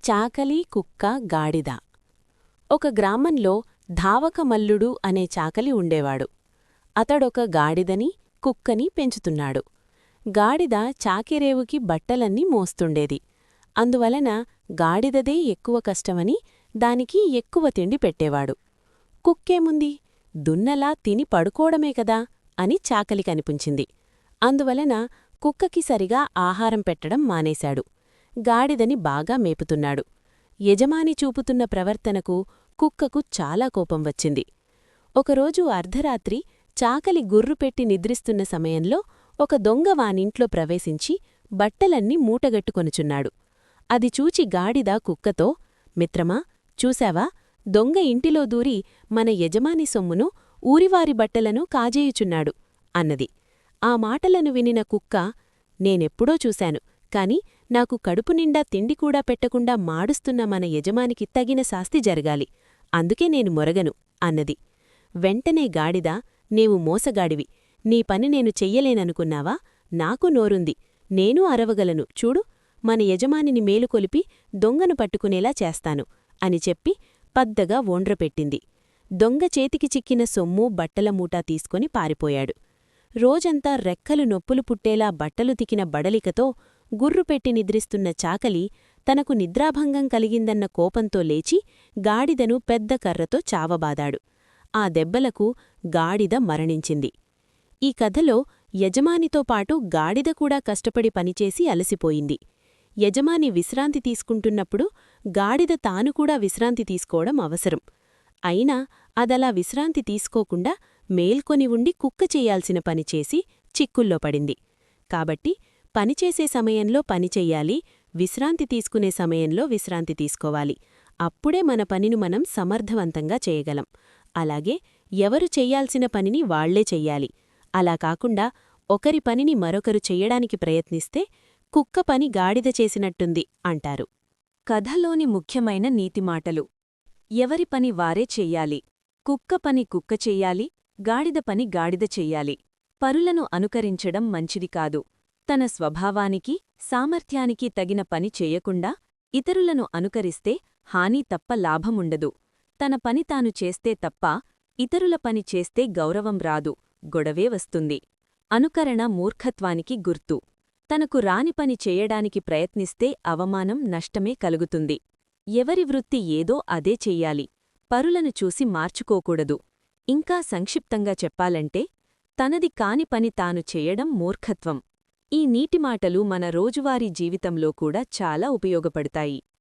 చాకలి కుక్క గాడిద. ఒక గ్రామంలో ధావక మల్లుడు అనే చాకలి ఉండేవాడు. అతడొక గాడిదని కుక్కని పెంచుతున్నాడు. గాడిద చాకిరేవుకి బట్టలన్నీ మోస్తుండేది. అందువలన గాడిదదే ఎక్కువ కష్టమని దానికి ఎక్కువ తిండి పెట్టేవాడు. కుక్కేముంది, దున్నలా తిని పడుకోవడమే కదా అని చాకలికనిపించింది. అందువలన కుక్కకి సరిగా ఆహారం పెట్టడం మానేశాడు. గాడిదని బాగా మేపుతున్నాడు. యజమాని చూపుతున్న ప్రవర్తనకు కుక్కకు చాలా కోపం వచ్చింది. ఒకరోజు అర్ధరాత్రి చాకలి గుర్రుపెట్టి నిద్రిస్తున్న సమయంలో ఒక దొంగ వానింట్లో ప్రవేశించి బట్టలన్నీ మూటగట్టుకొనుచున్నాడు. అది చూచి గాడిద కుక్కతో, మిత్రమా, చూశావా, దొంగ ఇంటిలో దూరి మన యజమాని సొమ్మును, ఊరివారి బట్టలను కాజేయుచున్నాడు అన్నది. ఆ మాటలను వినిన కుక్క, నేనెప్పుడో చూశాను, కాని నాకు కడుపునిండా తిండికూడా పెట్టకుండా మాడుస్తున్న మన యజమానికి తగిన శాస్తి జరగాలి, అందుకే నేను మొరగను అన్నది. వెంటనే గాడిద, నీవు మోసగాడివి, నీ పని నేను చెయ్యలేననుకున్నావా, నాకు నోరుంది, నేనూ అరవగలను, చూడు, మన యజమానిని మేలుకొలిపి దొంగను పట్టుకునేలా చేస్తాను అని చెప్పి పద్దగా వోండ్రపెట్టింది. దొంగ చేతికి చిక్కిన సొమ్ము బట్టల మూటా తీసుకొని పారిపోయాడు. రోజంతా రెక్కలు నొప్పులు పుట్టేలా బట్టలు తికిన బడలికతో గుర్రుపెట్టి నిద్రిస్తున్న చాకలి తనకు నిద్రాభంగం కలిగిందన్న కోపంతో లేచి గాడిదను పెద్ద కర్రతో చావబాదాడు. ఆ దెబ్బలకు గాడిద మరణించింది. ఈ కథలో యజమానితో పాటు గాడిద కూడా కష్టపడి పనిచేసి అలసిపోయింది. యజమాని విశ్రాంతి తీసుకుంటున్నప్పుడు గాడిద తానుకూడా విశ్రాంతి తీసుకోవడం అవసరం. అయినా అదలా విశ్రాంతి తీసుకోకుండా మేల్కొని ఉండి కుక్క చెయ్యాల్సిన పనిచేసి చిక్కుల్లో పడింది. కాబట్టి పనిచేసే సమయంలో పనిచెయ్యాలి, విశ్రాంతి తీసుకునే సమయంలో విశ్రాంతి తీసుకోవాలి. అప్పుడే మన పనిని మనం సమర్థవంతంగా చేయగలం. అలాగే ఎవరు చెయ్యాల్సిన పనిని వాళ్లే చెయ్యాలి. అలా కాకుండా ఒకరి పనిని మరొకరు చెయ్యడానికి ప్రయత్నిస్తే కుక్క పని గాడిద చేసినట్టుంది అంటారు. కథలోని ముఖ్యమైన నీతిమాటలు: ఎవరి పని వారే చెయ్యాలి, కుక్క పని కుక్క చెయ్యాలి, గాడిద పని గాడిద చెయ్యాలి. పరులను అనుకరించడం మంచిది కాదు. తన స్వభావానికి, సామర్థ్యానికి తగిన పని చెయ్యకుండా ఇతరులను అనుకరిస్తే హాని తప్ప లాభముండదు. తన పని తాను చేస్తే తప్ప ఇతరుల పని చేస్తే గౌరవం రాదు, గొడవే వస్తుంది. అనుకరణ మూర్ఖత్వానికి గుర్తు. తనకు రాని పని చెయ్యడానికి ప్రయత్నిస్తే అవమానం, నష్టమే కలుగుతుంది. ఎవరి వృత్తి ఏదో అదే చెయ్యాలి. పరులను చూసి మార్చుకోకూడదు. ఇంకా సంక్షిప్తంగా చెప్పాలంటే, తనది కాని పని తాను చెయ్యడం మూర్ఖత్వం. ఈ నీటిమాటలు మన రోజువారీ జీవితంలో కూడా చాలా ఉపయోగపడతాయి.